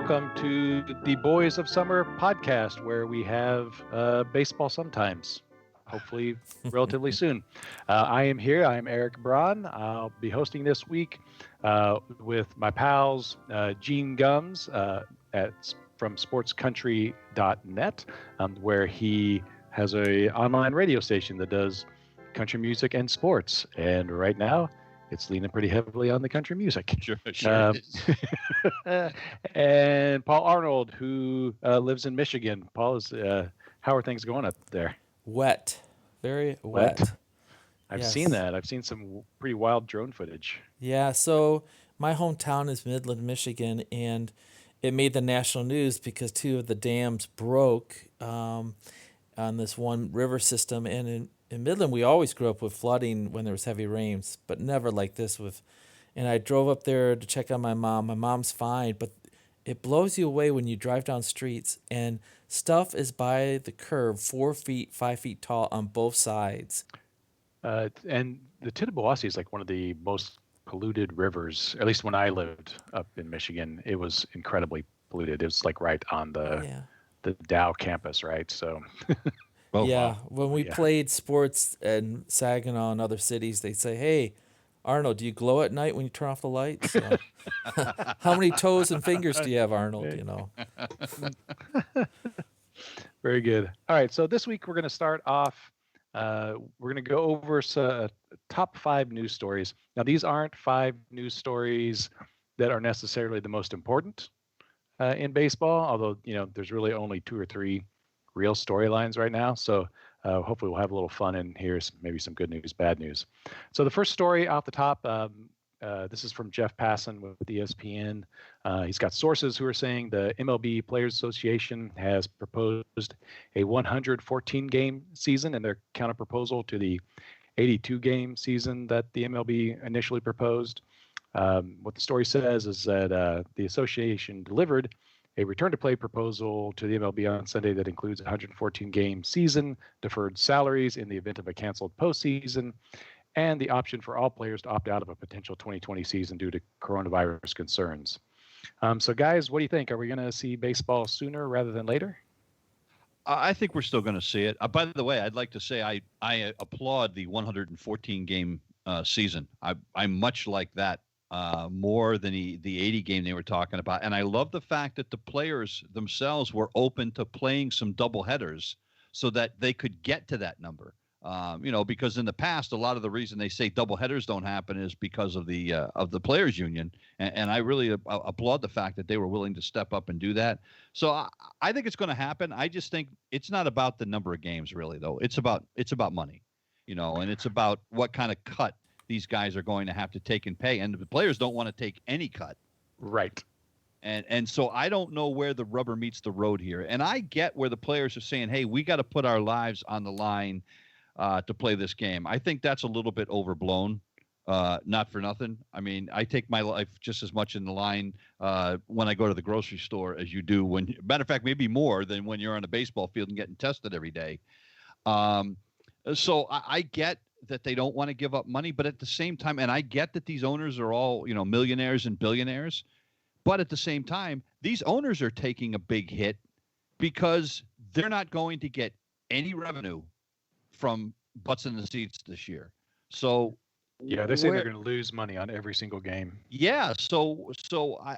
welcome to the Boys of Summer podcast, where we have baseball sometimes, hopefully relatively soon. I am here. I am Eric Braun. I'll be hosting this week with my pals, Gene Gumbs from sportscountry.net, where he has an online radio station that does country music and sports. And right now, it's leaning pretty heavily on the country music. Sure. And Paul Arnold, who lives in Michigan. Paul, how are things going up there? Wet. Very wet. I've seen that. I've seen some pretty wild drone footage. Yeah, so my hometown is Midland, Michigan, and it made the national news because two of the dams broke on this one river system. And in Midland, we always grew up with flooding when there was heavy rains, but never like this. And I drove up there to check on my mom. My mom's fine, but it blows you away when you drive down streets and stuff is by the curb 4 feet, 5 feet tall on both sides. And the Tittabawassee is like one of the most polluted rivers, at least when I lived up in Michigan. It was incredibly polluted. It was like right on the Dow campus, right? So when we played sports in Saginaw and other cities, they'd say, "Hey, Arnold, do you glow at night when you turn off the lights? How many toes and fingers do you have, Arnold?" Very good. All right, so this week we're going to start off. We're going to go over top 5 news stories. Now, these aren't 5 news stories that are necessarily the most important in baseball, although there's really only 2 or 3 real storylines right now. So hopefully we'll have a little fun and hear maybe some good news, bad news. So the first story off the top, this is from Jeff Passan with ESPN. He's got sources who are saying the MLB Players Association has proposed a 114-game season in their counterproposal to the 82-game season that the MLB initially proposed. What the story says is that the association delivered a return-to-play proposal to the MLB on Sunday that includes a 114-game season, deferred salaries in the event of a canceled postseason, and the option for all players to opt out of a potential 2020 season due to coronavirus concerns. So, guys, what do you think? Are we going to see baseball sooner rather than later? I think we're still going to see it. By the way, I'd like to say I applaud the 114-game season. I much like that more than the 80 game they were talking about. And I love the fact that the players themselves were open to playing some double headers so that they could get to that number. Because in the past, a lot of the reason they say double headers don't happen is because of the players union. And I really applaud the fact that they were willing to step up and do that. So I think it's going to happen. I just think it's not about the number of games really, though. It's about money, and it's about what kind of cut these guys are going to have to take and pay. And the players don't want to take any cut. Right. And so I don't know where the rubber meets the road here. And I get where the players are saying, hey, we got to put our lives on the line to play this game. I think that's a little bit overblown, not for nothing. I mean, I take my life just as much in the line when I go to the grocery store as you do matter of fact, maybe more than when you're on a baseball field and getting tested every day. So I get that they don't want to give up money, but at the same time, and I get that these owners are all, millionaires and billionaires, but at the same time, these owners are taking a big hit because they're not going to get any revenue from butts in the seats this year. So yeah, they're saying they're going to lose money on every single game. Yeah. So I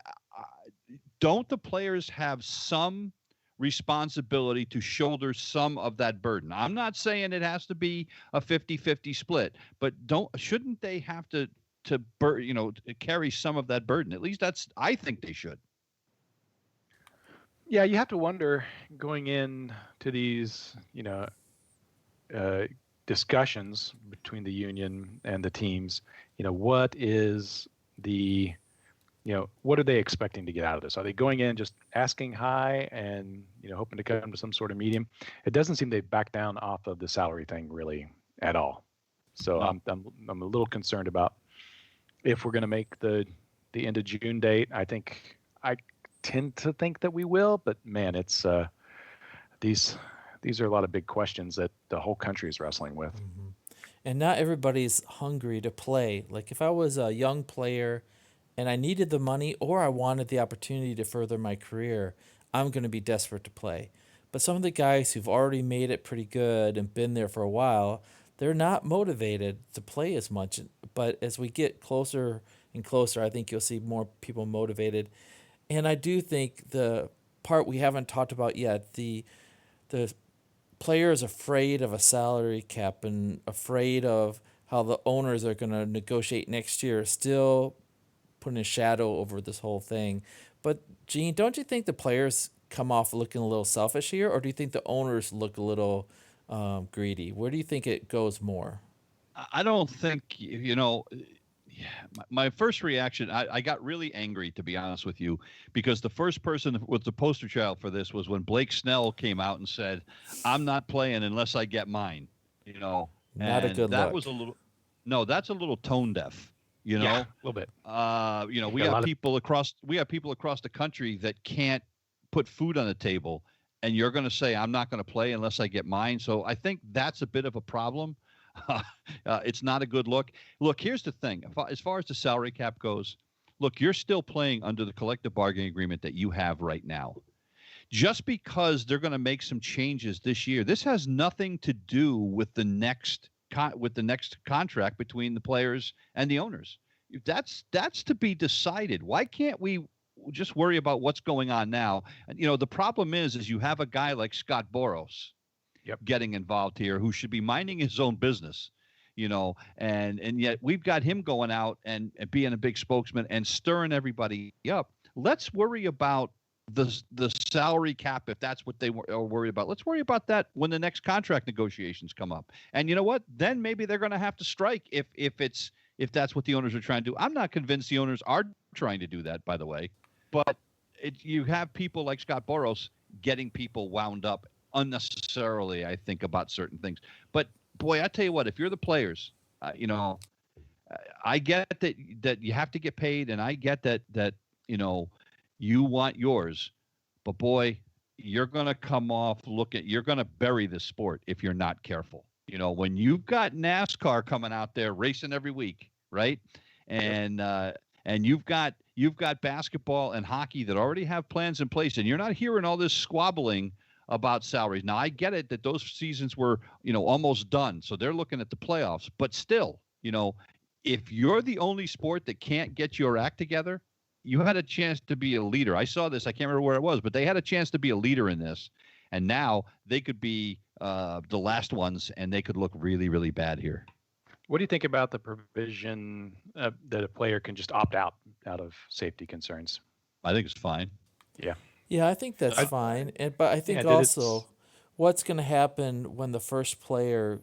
don't the players have some responsibility to shoulder some of that burden? I'm not saying it has to be a 50-50 split, but shouldn't they have to carry some of that burden? At least I think they should. Yeah, you have to wonder going in to these, discussions between the union and the teams, what is the what are they expecting to get out of this? Are they going in just asking high and, hoping to come to some sort of medium? It doesn't seem they back down off of the salary thing really at all. So no. I'm a little concerned about if we're going to make the end of June date. I tend to think that we will, but man, it's these are a lot of big questions that the whole country is wrestling with. Mm-hmm. And not everybody's hungry to play. Like if I was a young player and I needed the money or I wanted the opportunity to further my career, I'm going to be desperate to play. But some of the guys who've already made it pretty good and been there for a while, they're not motivated to play as much. But as we get closer and closer, I think you'll see more people motivated. And I do think the part we haven't talked about yet, the player is afraid of a salary cap and afraid of how the owners are going to negotiate next year, still putting a shadow over this whole thing. But Gene, don't you think the players come off looking a little selfish here, or do you think the owners look a little greedy? Where do you think it goes more? I don't think, my first reaction, I got really angry, to be honest with you, because the first person that was the poster child for this was when Blake Snell came out and said, I'm not playing unless I get mine, Not a good that look. was a little, no, that's a little tone deaf, Yeah, a little bit. we have people across the country that can't put food on the table, and you're going to say, I'm not going to play unless I get mine. So I think that's a bit of a problem. It's not a good look. Look, here's the thing. As far as the salary cap goes, look, you're still playing under the collective bargaining agreement that you have right now. Just because they're going to make some changes this year, this has nothing to do with the next contract between the players and the owners. That's to be decided. Why can't we just worry about what's going on now? And, the problem is you have a guy like Scott Boras getting involved here, who should be minding his own business, and yet we've got him going out and being a big spokesman and stirring everybody up. Let's worry about the salary cap if that's what they are worried about. Let's worry about that when the next contract negotiations come up. And you know what? Then maybe they're going to have to strike if that's what the owners are trying to do. I'm not convinced the owners are trying to do that, by the way, but you have people like Scott Boras getting people wound up unnecessarily, I think, about certain things. But boy, I tell you what, if you're the players, I get that you have to get paid, and I get that you want yours, but boy, you're going to come off you're going to bury the sport if you're not careful. When you've got NASCAR coming out there racing every week, right? And you've got basketball and hockey that already have plans in place, and you're not hearing all this squabbling about salaries. Now, I get it that those seasons were, almost done, so they're looking at the playoffs. But still, if you're the only sport that can't get your act together, you had a chance to be a leader. I saw this. I can't remember where it was, but they had a chance to be a leader in this. And now they could be the last ones, and they could look really, really bad here. What do you think about the provision that a player can just opt out of safety concerns? I think it's fine. Yeah. Yeah, I think that's fine. But I think also what's going to happen when the first player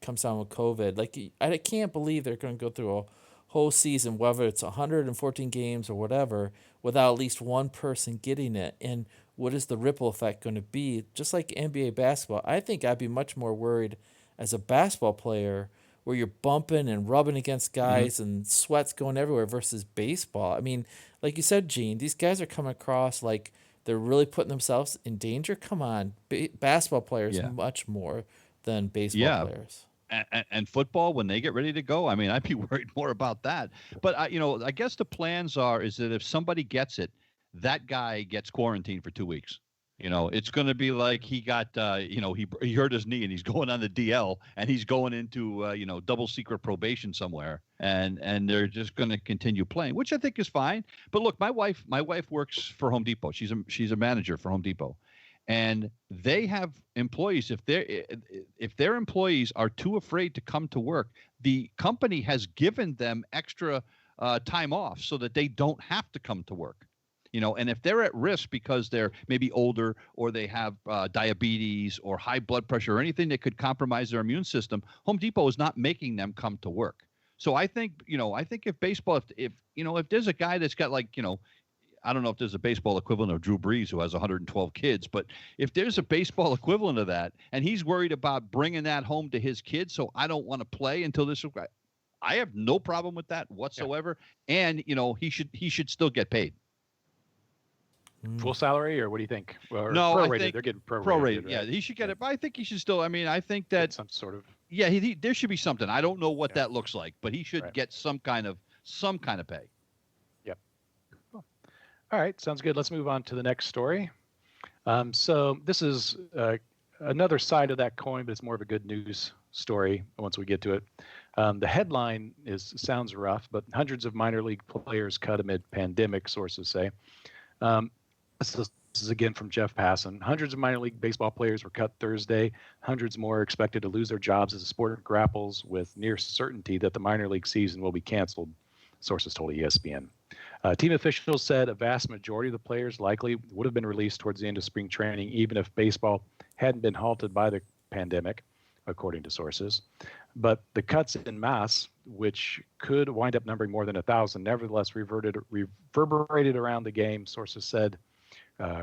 comes down with COVID. Like, I can't believe they're going to go through a whole season, whether it's 114 games or whatever, without at least one person getting it. And what is the ripple effect going to be? Just like NBA basketball, I think I'd be much more worried as a basketball player where you're bumping and rubbing against guys and sweat's going everywhere versus baseball. I mean, like you said, Gene, these guys are coming across like they're really putting themselves in danger. Come on, basketball players much more than baseball players. And football, when they get ready to go, I mean, I'd be worried more about that. But I guess the plans is that if somebody gets it, that guy gets quarantined for 2 weeks. It's going to be like he got, he hurt his knee and he's going on the DL and he's going into, double secret probation somewhere, and they're just going to continue playing, which I think is fine. But look, my wife works for Home Depot. She's a manager for Home Depot, and they have employees. If their employees are too afraid to come to work, the company has given them extra time off so that they don't have to come to work. And if they're at risk because they're maybe older or they have diabetes or high blood pressure or anything that could compromise their immune system, Home Depot is not making them come to work. So I think if baseball, if there's a guy that's got I don't know if there's a baseball equivalent of Drew Brees who has 112 kids, but if there's a baseball equivalent of that and he's worried about bringing that home to his kids, so I don't want to play until this, I have no problem with that whatsoever. Yeah. And, he should still get paid. Full salary, or what do you think? Or no, prorated. I think they're getting prorated. Prorated, right? yeah, he should get it. But I think he should still. I mean, I think that some sort of. Yeah, there should be something. I don't know what that looks like, but he should get some kind of pay. Yep. All right, sounds good. Let's move on to the next story. So this is another side of that coin, but it's more of a good news story once we get to it. The headline sounds rough, but hundreds of minor league players cut amid pandemic, sources say. Um, this is again from Jeff Passan. Hundreds of minor league baseball players were cut Thursday. Hundreds more are expected to lose their jobs as the sport grapples with near certainty that the minor league season will be canceled, sources told ESPN. Team officials said a vast majority of the players likely would have been released towards the end of spring training, even if baseball hadn't been halted by the pandemic, according to sources. But the cuts en masse, which could wind up numbering more than 1,000, nevertheless reverberated around the game, sources said.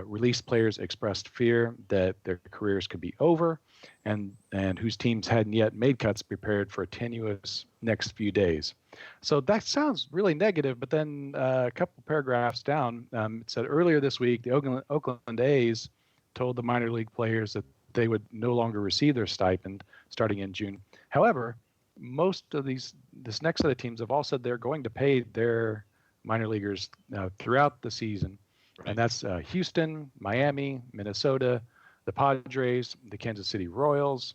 Released players expressed fear that their careers could be over, and whose teams hadn't yet made cuts prepared for a tenuous next few days. So that sounds really negative, but then a couple paragraphs down, it said earlier this week, the Oakland A's told the minor league players that they would no longer receive their stipend starting in June. However, most of this next set of teams have all said they're going to pay their minor leaguers throughout the season. Right. And that's Houston, Miami, Minnesota, the Padres, the Kansas City Royals,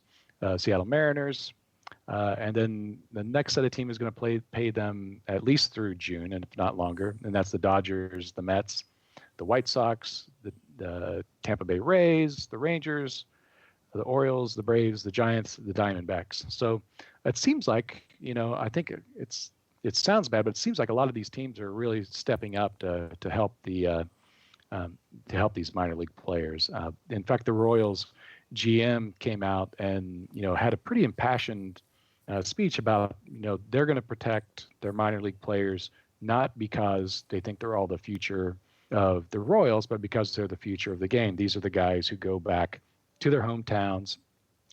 Seattle Mariners, and then the next set of teams is going to pay them at least through June, and if not longer. And that's the Dodgers, the Mets, the White Sox, the Tampa Bay Rays, the Rangers, the Orioles, the Braves, the Giants, the Diamondbacks. So it seems like, I think it sounds bad, but it seems like a lot of these teams are really stepping up to help these minor league players. In fact, the Royals GM came out and had a pretty impassioned speech about they're going to protect their minor league players, not because they think they're all the future of the Royals, but because they're the future of the game. These are the guys who go back to their hometowns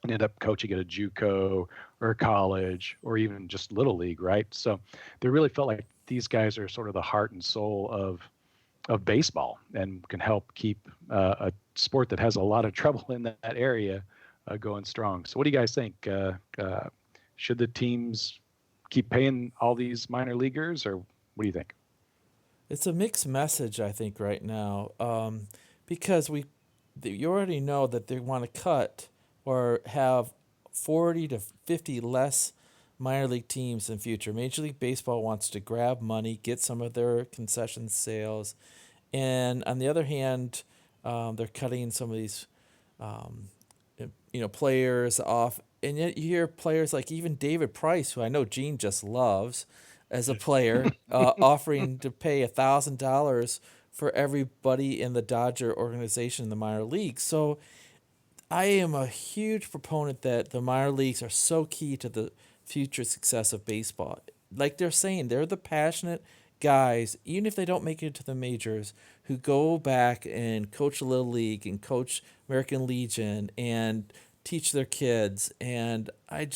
and end up coaching at a JUCO or college or even just little league, right? So they really felt like these guys are sort of the heart and soul of baseball and can help keep a sport that has a lot of trouble in that area going strong. So what do you guys think? Should the teams keep paying all these minor leaguers, or what do you think? It's a mixed message, I think, right now, because you already know that they want to cut or have 40 to 50 less minor league teams in future. Major League Baseball wants to grab money, get some of their concession sales, and on the other hand, they're cutting some of these, players off. And yet you hear players like even David Price, who I know Gene just loves as a player, offering to pay $1,000 for everybody in the Dodger organization in the minor leagues. So I am a huge proponent that the minor leagues are so key to the future success of baseball. Like they're saying, they're the passionate guys, even if they don't make it to the majors, who go back and coach a little league and coach American Legion and teach their kids. And I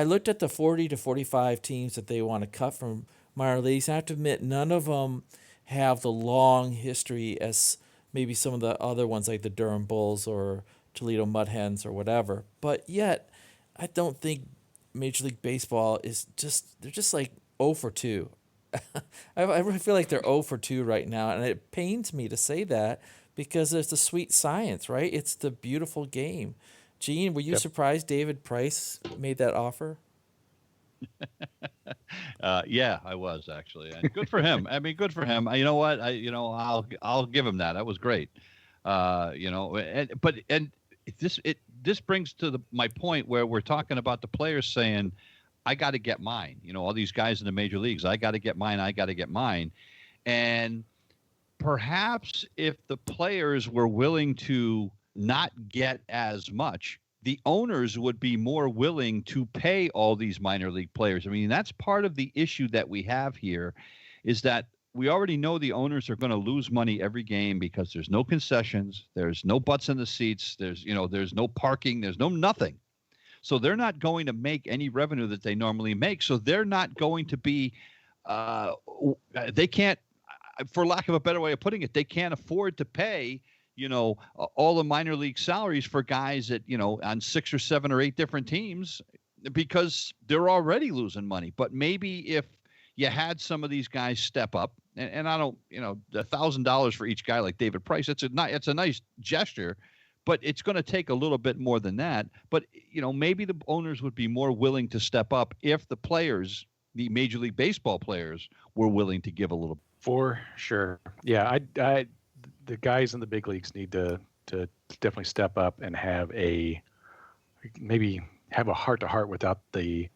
looked at the 40 to 45 teams that they want to cut from minor leagues. I have to admit, none of them have the long history as maybe some of the other ones like the Durham Bulls or Toledo Mud Hens or whatever. But yet, I don't think Major League Baseball they're just like 0 for 2. I really feel like they're 0 for 2 right now, and it pains me to say that because it's the sweet science, right? It's the beautiful game. Gene, were you surprised David Price made that offer? Yeah, I was actually, and good for him. I mean, good for him. You know what? I'll give him that. That was great. This brings to my point where we're talking about the players saying, I got to get mine. All these guys in the major leagues, I got to get mine. I got to get mine. And perhaps if the players were willing to not get as much, the owners would be more willing to pay all these minor league players. I mean, that's part of the issue that we have here is that we already know the owners are going to lose money every game because there's no concessions, there's no butts in the seats, there's no parking, there's no nothing. So they're not going to make any revenue that they normally make. So they're not going to be, they can't, for lack of a better way of putting it, they can't afford to pay, all the minor league salaries for guys that, on 6 or 7 or 8 different teams because they're already losing money. But maybe if you had some of these guys step up, and I don't, $1,000 for each guy like David Price. It's a nice gesture, but it's going to take a little bit more than that. But maybe the owners would be more willing to step up if the players, the Major League Baseball players, were willing to give a little. For sure, yeah. The guys in the big leagues need to definitely step up and maybe have a heart-to-heart without the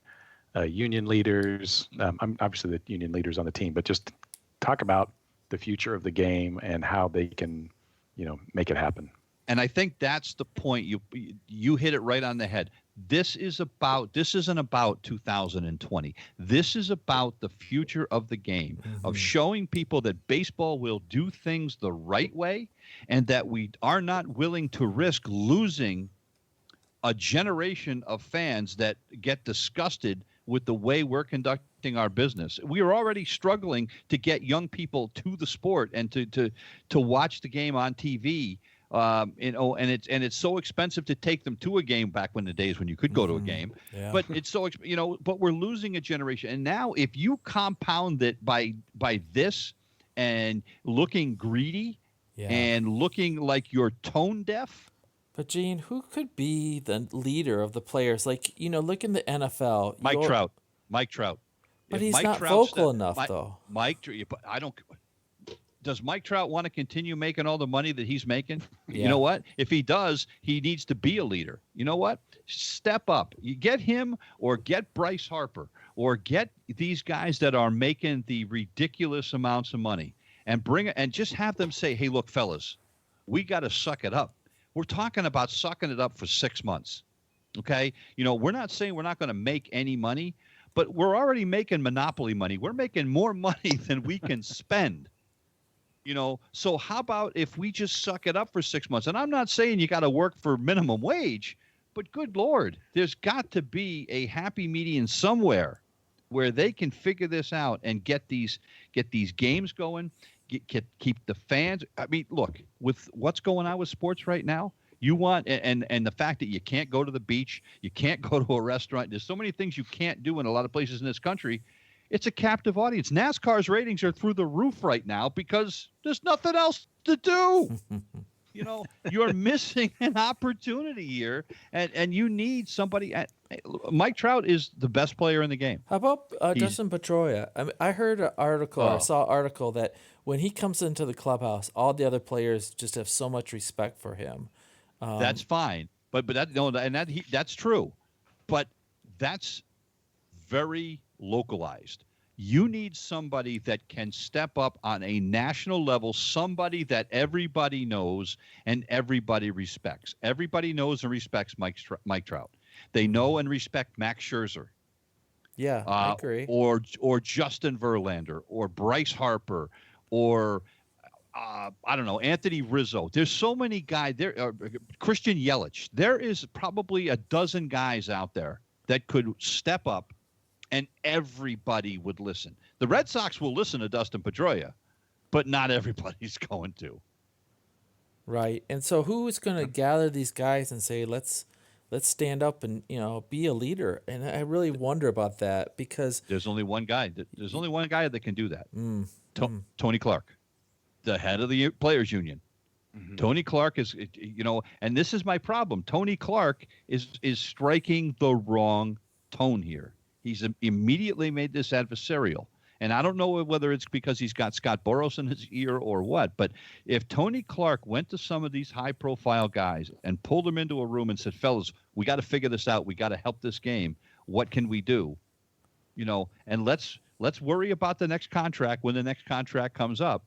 union leaders. I'm obviously the union leaders on the team, but just talk about the future of the game and how they can, make it happen. And I think that's the point. You hit it right on the head. This isn't about 2020. This is about the future of the game, of showing people that baseball will do things the right way, and that we are not willing to risk losing a generation of fans that get disgusted with the way we're conducting our business. We are already struggling to get young people to the sport and to watch the game on TV. And it's so expensive to take them to a game back when the days when you could go to a game. Yeah. But it's so but we're losing a generation. And now if you compound it by this and looking greedy and looking like you're tone deaf. But Gene, who could be the leader of the players? Like, look in the NFL. Mike Trout. But If he's Mike not Trout vocal enough, though. I don't. Does Mike Trout want to continue making all the money that he's making? Yeah. You know what? If he does, he needs to be a leader. You know what? Step up. You get him or get Bryce Harper or get these guys that are making the ridiculous amounts of money and just have them say, hey, look, fellas, we got to suck it up. We're talking about sucking it up for 6 months. Okay? We're not saying we're not going to make any money, but we're already making monopoly money. We're making more money than we can spend. So how about if we just suck it up for 6 months? And I'm not saying you got to work for minimum wage, but good Lord, there's got to be a happy median somewhere where they can figure this out and get these games going, keep the fans. I mean, look, with what's going on with sports right now, you want and the fact that you can't go to the beach, you can't go to a restaurant. There's so many things you can't do in a lot of places in this country. It's a captive audience. NASCAR's ratings are through the roof right now because there's nothing else to do. You're missing an opportunity here, and you need somebody. Mike Trout is the best player in the game. How about Justin Pedroia? I heard an article, or saw an article that when he comes into the clubhouse, all the other players just have so much respect for him. That's fine, but that's true, but that's very localized. You need somebody that can step up on a national level, somebody that everybody knows and everybody respects. Everybody knows and respects Mike Trout. They know and respect Max Scherzer. Yeah, I agree. Or Justin Verlander or Bryce Harper or I don't know, Anthony Rizzo. There's so many guys there. Christian Yelich. There is probably a dozen guys out there that could step up and everybody would listen. The Red Sox will listen to Dustin Pedroia, but not everybody's going to. Right. And so who is going to gather these guys and say, let's stand up and, be a leader? And I really wonder about that because there's only one guy. There's only one guy that can do that. Tony Clark, the head of the Players Union. Mm-hmm. Tony Clark is, and this is my problem. Tony Clark is striking the wrong tone here. He's immediately made this adversarial. And I don't know whether it's because he's got Scott Boras in his ear or what, but if Tony Clark went to some of these high-profile guys and pulled them into a room and said, fellas, we got to figure this out. We got to help this game. What can we do? And let's worry about the next contract when the next contract comes up.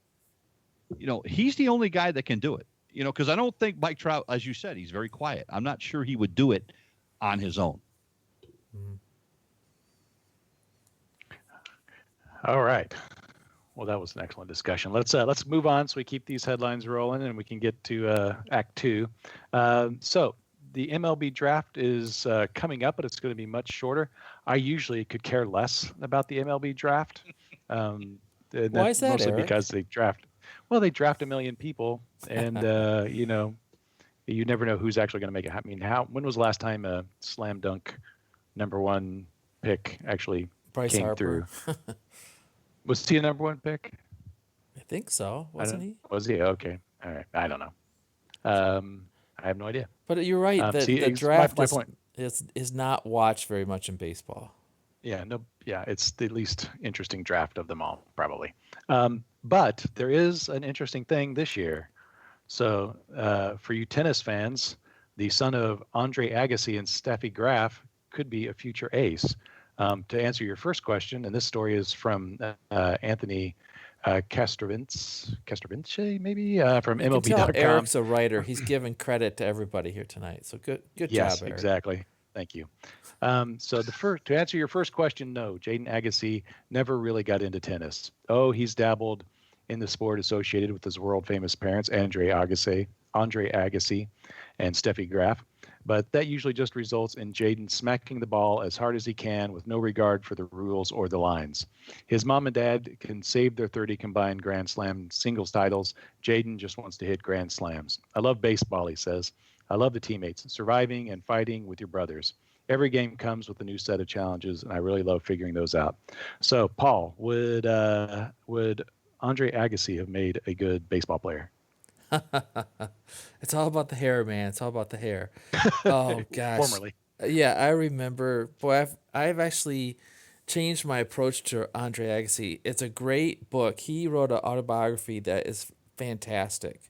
He's the only guy that can do it, because I don't think Mike Trout, as you said, he's very quiet. I'm not sure he would do it on his own. Mm-hmm. All right. Well, that was an excellent discussion. Let's move on so we keep these headlines rolling and we can get to Act 2. So the MLB draft is coming up, but it's going to be much shorter. I usually could care less about the MLB draft. Why is that, mostly Eric? because they draft 1 million people, and you never know who's actually going to make it. I mean, when was the last time a slam dunk number one pick actually Bryce came Harper. through? Was he a number one pick? think so, wasn't he? Was he? Okay. All right. I don't know. I have no idea. But you're right. See, The it's draft my point. is not watched very much in baseball. Yeah, no, yeah, it's the least interesting draft of them all, probably. But there is an interesting thing this year. So for you tennis fans, the son of Andre Agassi and Steffi Graf could be a future ace. To answer your first question, and this story is from Anthony Castrovince, maybe from You can tell MLB.com. Eric's a writer. He's giving credit to everybody here tonight. So good Yes, job, Eric. exactly. Thank you. So to answer your first question, no, Jaden Agassi never really got into tennis. Oh, he's dabbled in the sport associated with his world famous parents, Andre Agassi, and Steffi Graf. But that usually just results in Jaden smacking the ball as hard as he can with no regard for the rules or the lines. His mom and dad can save their 30 combined Grand Slam singles titles. Jaden just wants to hit Grand Slams. I love baseball, he says. I love the teammates, surviving and fighting with your brothers. Every game comes with a new set of challenges, and I really love figuring those out. So, Paul, would Andre Agassi have made a good baseball player? It's all about the hair, man. It's all about the hair. Oh gosh. Formerly. Yeah, I remember. Boy, I've actually changed my approach to Andre Agassi. It's a great book. He wrote an autobiography that is fantastic.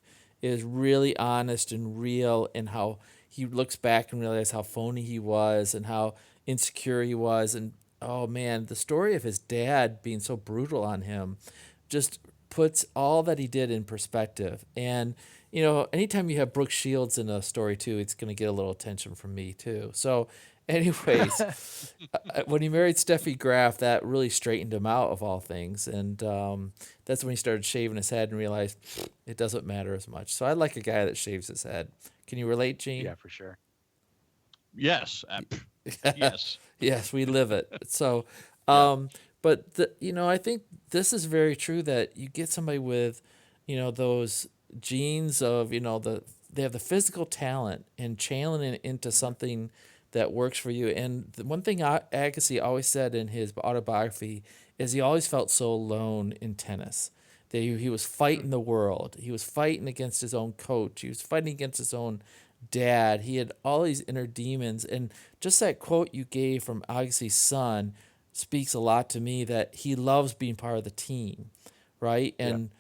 It is really honest and real in how he looks back and realizes how phony he was and how insecure he was. And oh man, the story of his dad being so brutal on him just puts all that he did in perspective. And, you know, anytime you have Brooke Shields in a story too, it's going to get a little attention from me too. So anyways, when he married Steffi Graf, that really straightened him out of all things. And that's when he started shaving his head and realized it doesn't matter as much. So I like a guy that shaves his head. Can you relate, Gene? Yeah, for sure. Yes. Yes. Yes, we live it. So, but I think this is very true that you get somebody with, those genes of, they have the physical talent and channeling it into something that works for you. And the one thing Agassi always said in his autobiography is he always felt so alone in tennis. That he was fighting the world. He was fighting against his own coach. He was fighting against his own dad. He had all these inner demons. And just that quote you gave from Agassi's son speaks a lot to me, that he loves being part of the team, right? And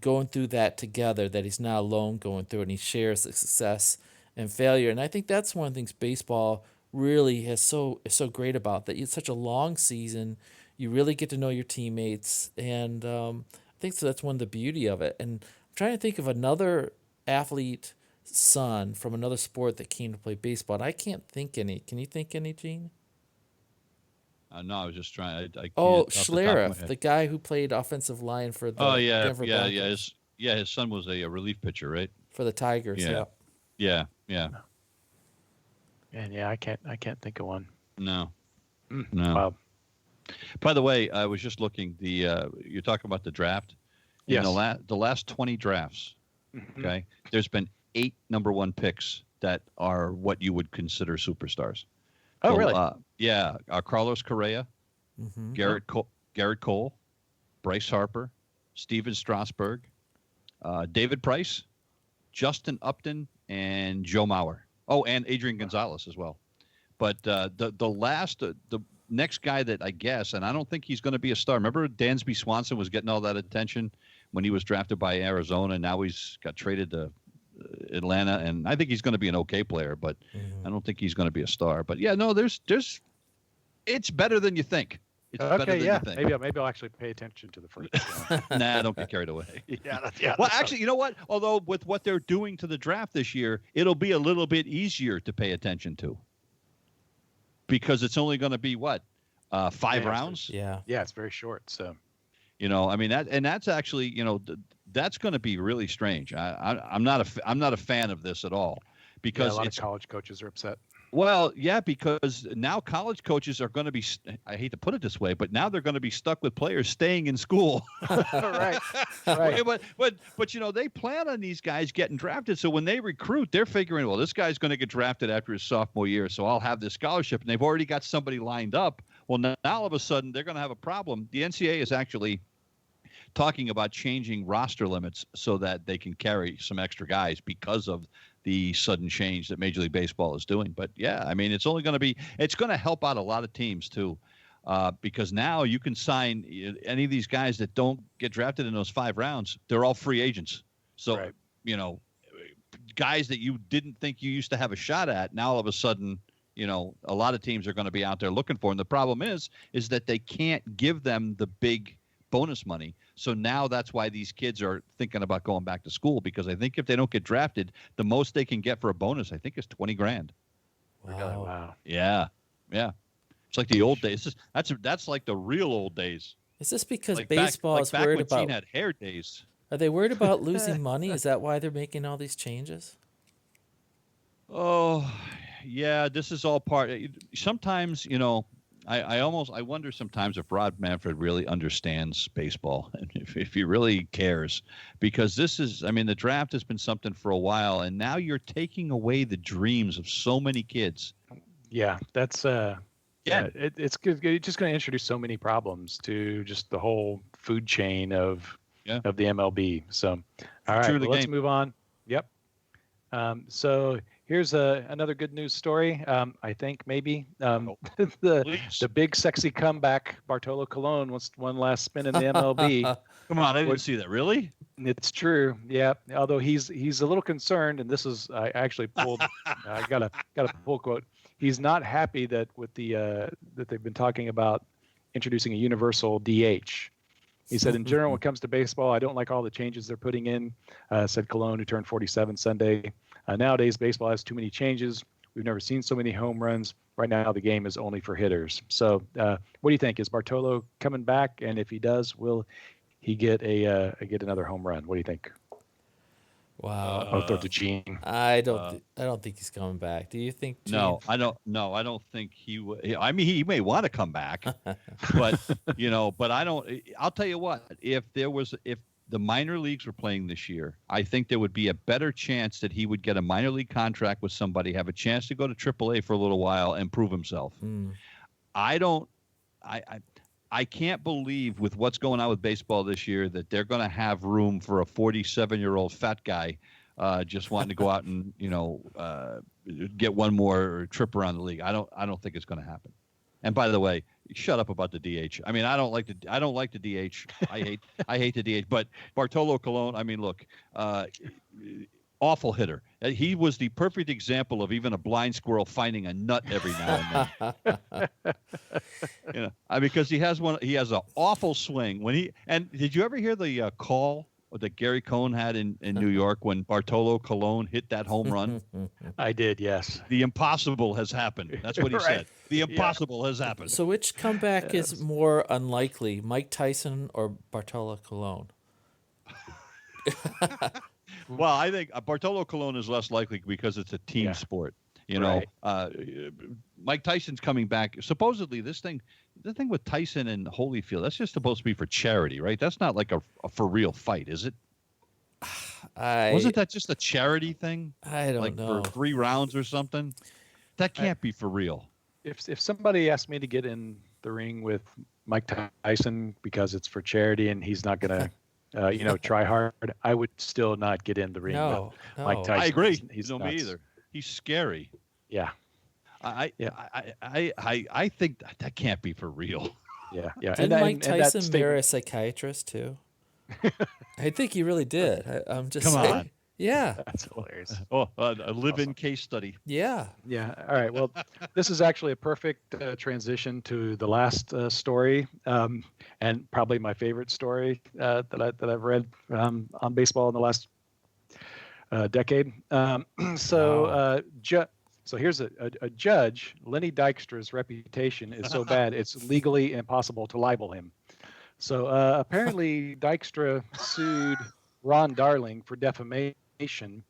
going through that together, that he's not alone going through it, and he shares the success and failure. And I think that's one of the things baseball really is so great about, that it's such a long season. You really get to know your teammates, and I think so that's one of the beauty of it. And I'm trying to think of another athlete son from another sport that came to play baseball, and I can't think any. Can you think any, Gene? No, I was just trying. I can't Schlereth, the guy who played offensive line for the Denver Broncos. His son was a relief pitcher, right? For the Tigers. Yeah. And I can't think of one. No. Wow. By the way, I was just looking. You're talking about the draft. Yes. The last 20 drafts. Mm-hmm. Okay. There's been 8 number 1 picks that are what you would consider superstars. Oh, really? Carlos Correa, Mm-hmm. Garrett Cole, Bryce Harper, Steven Strasburg, David Price, Justin Upton, and Joe Mauer. Oh, and Adrian Gonzalez as well. But the next guy that I guess, and I don't think he's going to be a star. Remember Dansby Swanson was getting all that attention when he was drafted by Arizona, and now he's got traded to Atlanta, and I think he's going to be an okay player, but I don't think he's going to be a star. But there's it's better than you think. It's better than you think. Maybe I'll actually pay attention to the first. Nah, don't get carried away. Yeah. Well, actually, you know what? Although with what they're doing to the draft this year, it'll be a little bit easier to pay attention to, because it's only going to be 5 rounds. Yeah, it's very short. So, that's actually, that's going to be really strange. I'm not a fan of this at all, because a lot of college coaches are upset. Well, yeah, because now college coaches are going to be, I hate to put it this way, but now they're going to be stuck with players staying in school. Right. But they plan on these guys getting drafted. So when they recruit, they're figuring, well, this guy's going to get drafted after his sophomore year, so I'll have this scholarship. And they've already got somebody lined up. Well, now all of a sudden they're going to have a problem. The NCAA is actually talking about changing roster limits so that they can carry some extra guys because of the sudden change that Major League Baseball is doing. But yeah, I mean, it's going to help out a lot of teams too, because now you can sign any of these guys that don't get drafted in those 5 rounds. They're all free agents. So, right. Guys that you didn't think you used to have a shot at, now all of a sudden, a lot of teams are going to be out there looking for them. The problem is that they can't give them the big bonus money. So now that's why these kids are thinking about going back to school, because I think if they don't get drafted, the most they can get for a bonus, I think, is $20,000. Wow. Yeah. It's like the old days. That's like the real old days. Is this because Like baseball is back worried when about? Gene had hair days. Are they worried about losing money? Is that why they're making all these changes? Oh, yeah. This is all part. Sometimes, I wonder sometimes if Rod Manfred really understands baseball and if he really cares, because the draft has been something for a while, and now you're taking away the dreams of so many kids. Yeah, that's it's just going to introduce so many problems to just the whole food chain of the MLB. So, all right, let's move on. Yep. So here's another good news story. I think maybe the big sexy comeback. Bartolo Colon wants one last spin in the MLB. Come on, I didn't see that. Really? It's true. Yeah. Although he's a little concerned, and this is I actually pulled. I got a pull quote. He's not happy that with the that they've been talking about introducing a universal DH. He said, in general, when it comes to baseball, I don't like all the changes they're putting in, said Colon, who turned 47 Sunday. Nowadays, baseball has too many changes. We've never seen so many home runs. Right now, the game is only for hitters. So what do you think? Is Bartolo coming back? And if he does, will he get another home run? What do you think? Wow. I'll throw it to Gene. I don't think he's coming back. Do you think, Gene? No, I don't think he would. I mean, he may want to come back, but but I don't. I'll tell you what. If the minor leagues were playing this year, I think there would be a better chance that he would get a minor league contract with somebody, have a chance to go to AAA for a little while and prove himself. I can't believe with what's going on with baseball this year that they're going to have room for a 47-year-old fat guy just wanting to go out and get one more trip around the league. I don't think it's going to happen. And by the way, shut up about the DH. I mean, I don't like the DH. I hate the DH. But Bartolo Colon, I mean, look, awful hitter. He was the perfect example of even a blind squirrel finding a nut every now and then. Because he has an awful swing and did you ever hear the call that Gary Cohn had in New York when Bartolo Colon hit that home run? I did, yes. The impossible has happened. That's what he said. The impossible has happened. So which comeback is more unlikely, Mike Tyson or Bartolo Colon? Well, I think Bartolo Colon is less likely because it's a team sport. Mike Tyson's coming back. Supposedly, the thing with Tyson and Holyfield, that's just supposed to be for charity, right? That's not like a for real fight, is it? Wasn't that just a charity thing? I don't know. For 3 rounds or something? That can't be for real. If somebody asked me to get in the ring with Mike Tyson because it's for charity and he's not going to try hard, I would still not get in the ring with Mike Tyson. I agree. He's no, me either. He's scary. Yeah. I think that can't be for real. Yeah. Didn't Mike Tyson marry a psychiatrist too? I think he really did. I'm just saying. On. Yeah. That's hilarious. Oh, a live-in case study. Yeah. Yeah. All right. Well, this is actually a perfect transition to the last story, and probably my favorite story that I've read on baseball in the last decade. So here's a judge. Lenny Dykstra's reputation is so bad it's legally impossible to libel him. So apparently Dykstra sued Ron Darling for defamation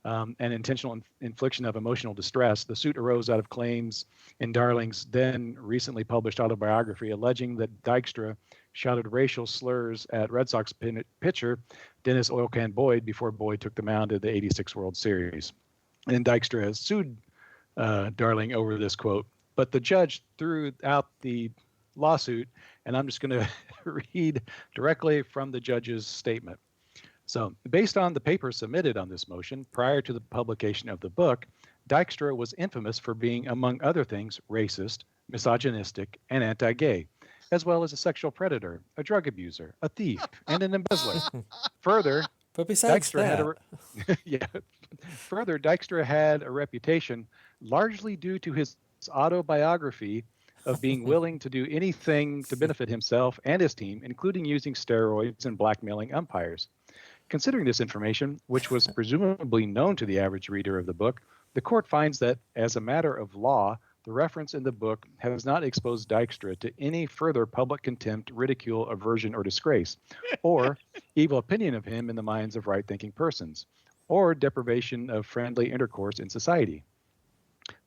and intentional infliction of emotional distress. The suit arose out of claims in Darling's then recently published autobiography alleging that Dykstra shouted racial slurs at Red Sox pitcher Dennis Oil Can Boyd before Boyd took the mound at the '86 World Series. And Dykstra has sued Darling over this quote, but the judge threw out the lawsuit, and I'm just going to read directly from the judge's statement. So, based on the papers submitted on this motion prior to the publication of the book, Dykstra was infamous for being, among other things, racist, misogynistic, and anti-gay, as well as a sexual predator, a drug abuser, a thief, and an embezzler. Further, But besides Dykstra had that, yeah. Further, Dykstra had a reputation largely due to his autobiography of being willing to do anything to benefit himself and his team, including using steroids and blackmailing umpires. Considering this information, which was presumably known to the average reader of the book, the court finds that, as a matter of law, the reference in the book has not exposed Dykstra to any further public contempt, ridicule, aversion, or disgrace, or evil opinion of him in the minds of right-thinking persons, or deprivation of friendly intercourse in society.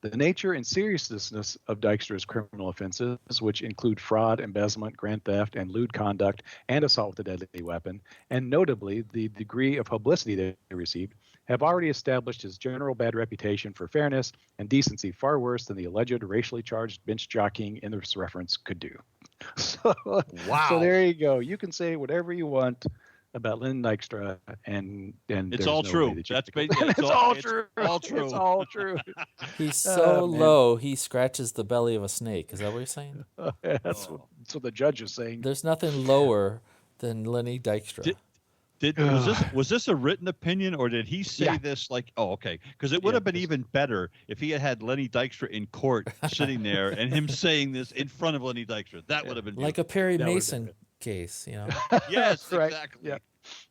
The nature and seriousness of Dykstra's criminal offenses, which include fraud, embezzlement, grand theft, and lewd conduct, and assault with a deadly weapon, and notably the degree of publicity that he received, have already established his general bad reputation for fairness and decency far worse than the alleged racially charged bench jockeying in this reference could do. So, Wow. So there you go. You can say whatever you want about Len Dykstra, and It's all true. That's basically it's all true. All true. It's all true. he's so man. low, he scratches the belly of a snake. Is that what you're saying? That's what the judge is saying. There's nothing lower than Lenny Dykstra. Was this a written opinion, or did he say this like, oh, okay? Because it would have been even better if he had had Lenny Dykstra in court sitting there and him saying this in front of Lenny Dykstra. That would have been Like a Perry That would've Mason been case, you know. yes, Right. exactly. Yeah.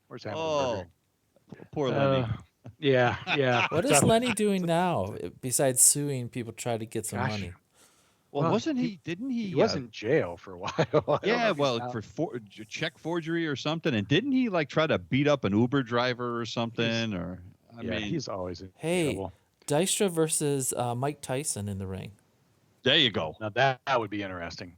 Where's Hamilton? Oh, poor Lenny. Yeah. What is Lenny doing now besides suing people to try to get some Gosh. money? Well, Well, didn't he? He was in jail for a while. I don't know Yeah, if he's well, out. for check forgery or something, and didn't he like try to beat up an Uber driver or something? Or I mean, he's always in Hey, trouble. Dykstra versus Mike Tyson in the ring. there you go. Now that would be interesting.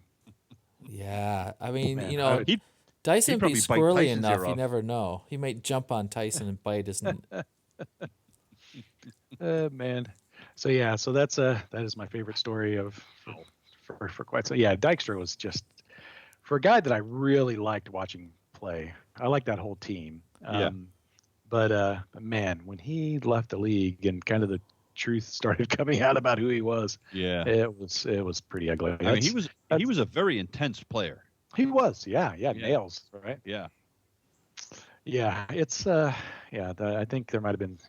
Yeah, I mean, Man, you know, He'd Dyson probably be bite squirrely Tyson's enough. ear You off. never know. He might jump on Tyson and bite his. Man. So that is my favorite story of for quite some. Yeah, Dykstra was just, for a guy that I really liked watching play. I like that whole team. But man, when he left the league and kind of the truth started coming out about who he was, Yeah. it was pretty ugly. I mean, he was a very intense player. He was, yeah, nails, right? Yeah. Yeah, it's I think there might have been,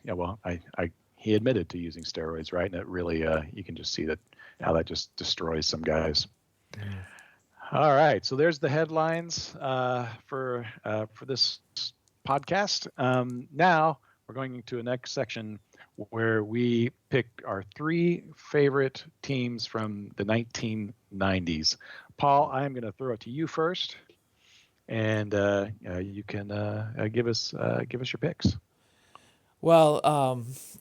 he admitted to using steroids, right? And it really, you can just see that how that just destroys some guys. All right, so there's the headlines for this podcast. Now we're going into a next section where we picked our 3 favorite teams from the 1990s. Paul, I'm going to throw it to you first, and you can give us your picks. Well,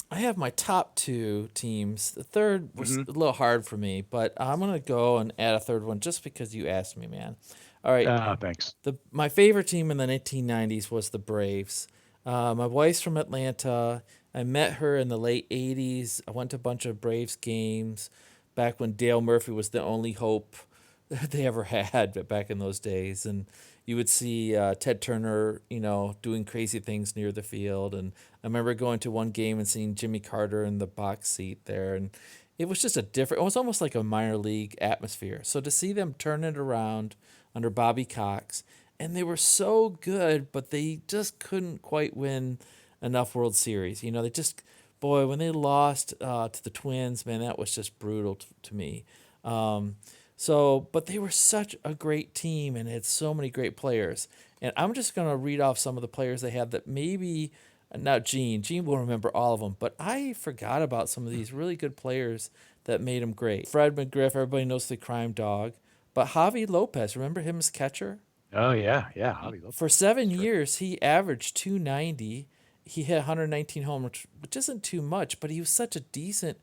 I have my top 2 teams. The third was a little hard for me, but I'm gonna go and add a third one just because you asked me, man. All right. Thanks. My favorite team in the 1990s was the Braves. My wife's from Atlanta. I met her in the late 80s. I went to a bunch of Braves games back when Dale Murphy was the only hope they ever had back in those days. And you would see Ted Turner, doing crazy things near the field. And I remember going to one game and seeing Jimmy Carter in the box seat there. And it was just it was almost like a minor league atmosphere. So to see them turn it around under Bobby Cox, and they were so good, but they just couldn't quite win enough World Series. They just, boy, when they lost to the Twins, man, that was just brutal to me. But they were such a great team and had so many great players. And I'm just going to read off some of the players they had that maybe, not Gene will remember all of them, but I forgot about some of these really good players that made them great. Fred McGriff, everybody knows the crime dog. But Javi Lopez, remember him as catcher? Oh, yeah. Javi Lopez. For 7 years, he averaged .290. He hit 119 homers, which isn't too much, but he was such a decent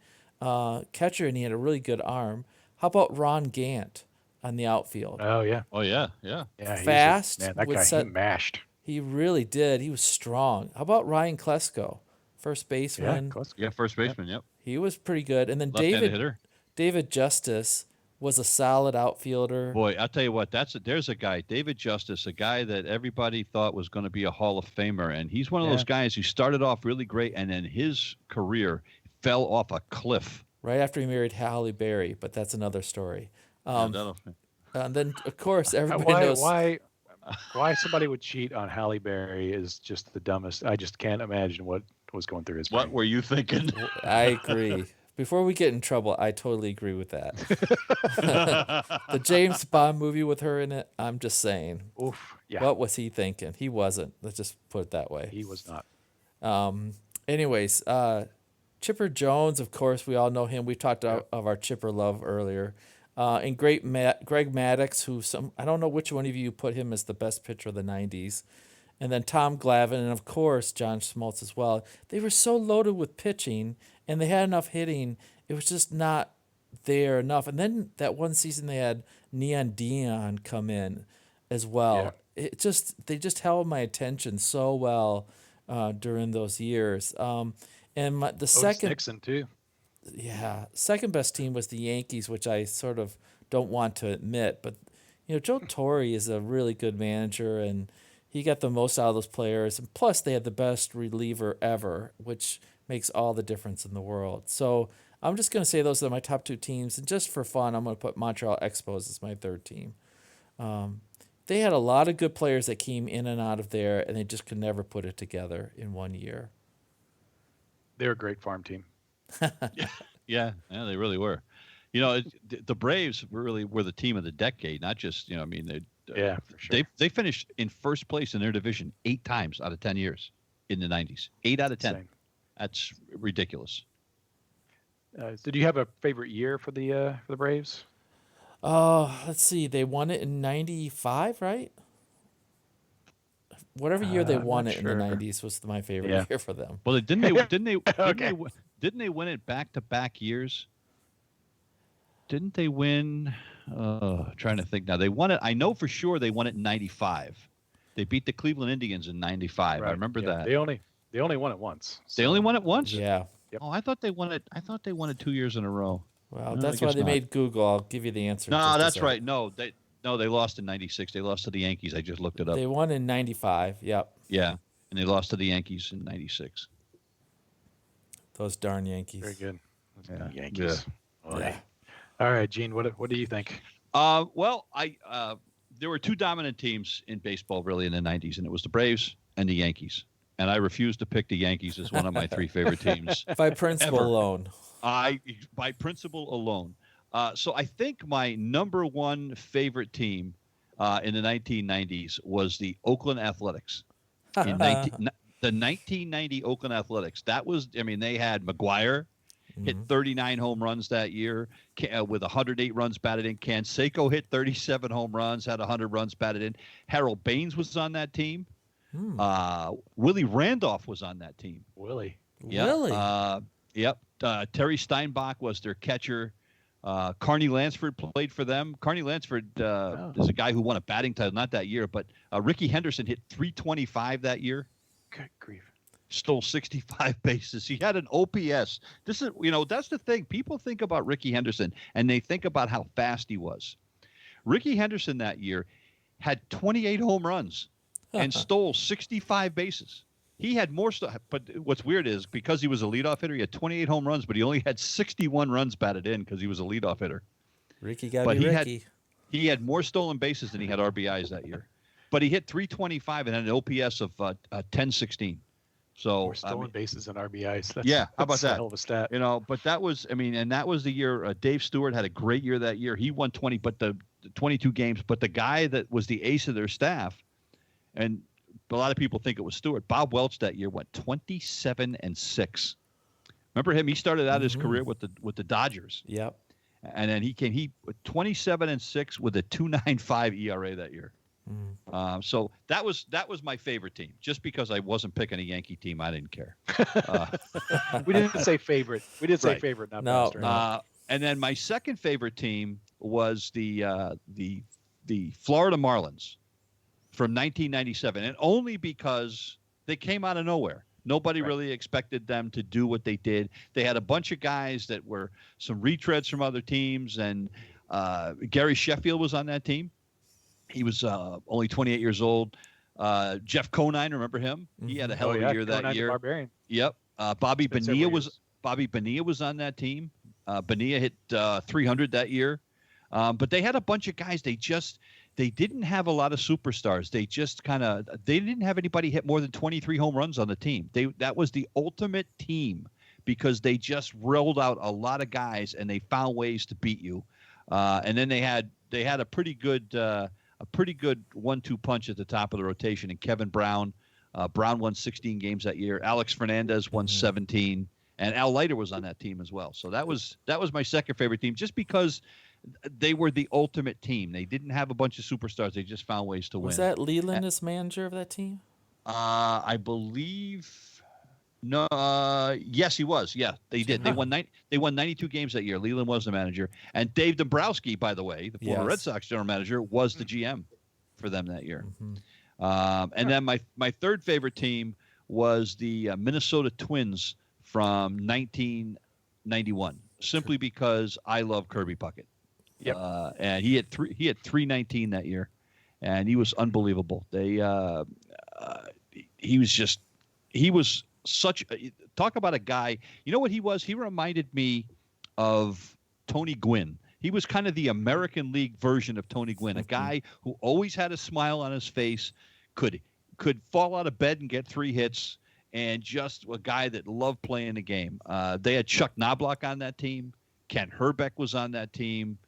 catcher, and he had a really good arm. How about Ron Gant on the outfield? Oh, yeah. Oh yeah. Yeah, Fast. Man, that would guy, set- he mashed. He really did. He was strong. How about Ryan Klesko, first baseman? Close. Yeah, first baseman. Yep. He was pretty good. And then Left-handed hitter. David Justice was a solid outfielder. Boy, I'll tell you what, there's a guy, David Justice, a guy that everybody thought was going to be a Hall of Famer. And he's one of those guys who started off really great, and then his career fell off a cliff. Right after he married Halle Berry, but that's another story. And then, of course, everybody knows. Why somebody would cheat on Halle Berry is just the dumbest. I just can't imagine what was going through his brain. What were you thinking? I agree. Before we get in trouble, I totally agree with that. The James Bond movie with her in it, I'm just saying. Oof. Yeah. What was he thinking? He wasn't. Let's just put it that way. He was not. Anyways, Chipper Jones, of course, we all know him. We talked of our Chipper love earlier. And Greg Maddux, I don't know which one of you put him as the best pitcher of the 90s. And then Tom Glavine, and of course, John Smoltz as well. They were so loaded with pitching, and they had enough hitting. It was just not there enough. And then that one season they had Neon Dion come in as well. Yeah. They just held my attention so well during those years. And the second Nixon too. Yeah, second best team was the Yankees, which I sort of don't want to admit. But Joe Torre is a really good manager, and he got the most out of those players. And plus, they had the best reliever ever, which makes all the difference in the world. So I'm just going to say those are my top two teams. And just for fun, I'm going to put Montreal Expos as my third team. They had a lot of good players that came in and out of there, and they just could never put it together in one year. They're a great farm team. Yeah, they really were. The Braves really were the team of the decade, not just, for sure. They finished in first place in their division 8 times out of 10 years in the 90s. 8 out of 10. Insane. That's ridiculous. Did you have a favorite year for the Braves? Let's see. They won it in 95, right? Whatever year they won it in the 90s was my favorite year for them. Well, didn't they win it back-to-back years? Didn't they win? Trying to think now. They won it. I know for sure they won it in 95. They beat the Cleveland Indians in 95. Right. I remember that. They only won it once. So. They only won it once? Yeah. Yep. Oh, I thought they won it 2 years in a row. Well, that's why they made Google. I'll give you the answer. No, that's right. No, they lost in 96. They lost to the Yankees. I just looked it up. They won in 95. Yep. Yeah, and they lost to the Yankees in 96. Those darn Yankees. Very good. Those Yankees. Yeah. All right, Gene, what do you think? Well, there were 2 dominant teams in baseball really in the 90s, and it was the Braves and the Yankees. And I refuse to pick the Yankees as one of my 3 favorite teams. By principle alone. By principle alone. So I think my number 1 favorite team in the 1990s was the Oakland Athletics. The 1990 Oakland Athletics. That was, they had McGuire, hit 39 home runs that year with 108 runs batted in. Canseco hit 37 home runs, had 100 runs batted in. Harold Baines was on that team. Willie Randolph was on that team. Willie. Yeah. Really? Yep. Terry Steinbach was their catcher. Carney Lansford played for them. Carney Lansford is a guy who won a batting title, not that year, but Ricky Henderson hit 325 that year. Good grief. Stole 65 bases. He had an OPS. This is, that's the thing. People think about Ricky Henderson, and they think about how fast he was. Ricky Henderson that year had 28 home runs and stole 65 bases. He had more stuff, but what's weird is because he was a leadoff hitter, he had 28 home runs, but he only had 61 runs batted in because he was a leadoff hitter. Ricky got to be Ricky. He had more stolen bases than he had RBIs that year. But he hit 325 and had an OPS of 1016. So more stolen bases and RBIs. How about that's that? A hell of a stat. But that was, and that was the year Dave Stewart had a great year that year. He won 22 games, but the guy that was the ace of their staff, and a lot of people think it was Stewart. Bob Welch that year went 27-6. Remember him? He started out his career with the Dodgers. Yep. And then he 27-6 with a 2.95 ERA that year. So that was my favorite team. Just because I wasn't picking a Yankee team, I didn't care. We didn't say favorite. We did say favorite, not no. And then my second favorite team was the Florida Marlins from 1997, and only because they came out of nowhere. Nobody really expected them to do what they did. They had a bunch of guys that were some retreads from other teams, and Gary Sheffield was on that team. He was only 28 years old. Jeff Conine, remember him? He had a hell of a year that Conine the year. Barbarian. Yep. Bobby It's been several Bonilla was on that team. Bonilla hit 300 that year. But they had a bunch of guys. They didn't have a lot of superstars. They didn't have anybody hit more than 23 home runs on the team. That was the ultimate team because they just rolled out a lot of guys and they found ways to beat you. And then they had a pretty good 1-2 punch at the top of the rotation. And Kevin Braun, Braun won 16 games that year. Alex Fernandez won 17, and Al Leiter was on that team as well. So that was my second favorite team, just because they were the ultimate team. They didn't have a bunch of superstars. They just found ways to win. Was that Leland as manager of that team? I believe. No, yes, he was. Yeah, they did. They won 92 games that year. Leland was the manager, and Dave Dombrowski, by the way, the former Red Sox general manager, was the GM for them that year. And then my third favorite team was the Minnesota Twins from 1991, simply because I love Kirby Puckett. Yep. And he had 319 that year, and he was unbelievable. He was talk about a guy. You know what he was? He reminded me of Tony Gwynn. He was kind of the American League version of Tony Gwynn, a guy who always had a smile on his face, could fall out of bed and get 3 hits, and just a guy that loved playing the game. They had Chuck Knobloch on that team. Ken Herbeck was on that team.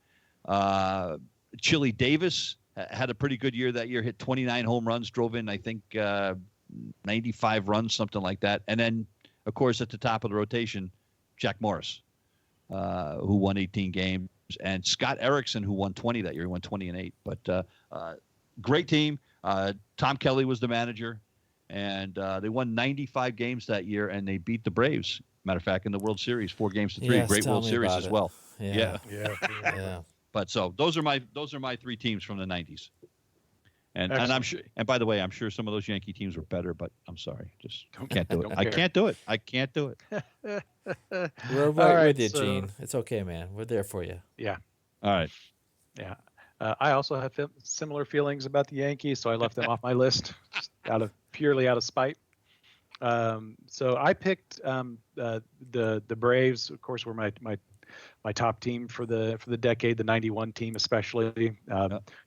Chili Davis had a pretty good year that year, hit 29 home runs, drove in, I think, 95 runs, something like that. And then, of course, at the top of the rotation, Jack Morris, who won 18 games, and Scott Erickson, who won 20 that year. He won 20 and 8. But great team. Tom Kelly was the manager, and they won 95 games that year, and they beat the Braves. Matter of fact, in the World Series, 4-3. Yes, Great tell World me Series about as it. well. Yeah. But so those are my 3 teams from the 90s. And I'm sure. And by the way, I'm sure some of those Yankee teams were better, but I'm sorry, just can't do it. I can't do it. We're right with you, Gene. It's okay, man. We're there for you. Yeah. All right. Yeah. I also have similar feelings about the Yankees, so I left them off my list purely out of spite. So I picked the Braves. Of course, were my top team for the decade, the '91 team especially,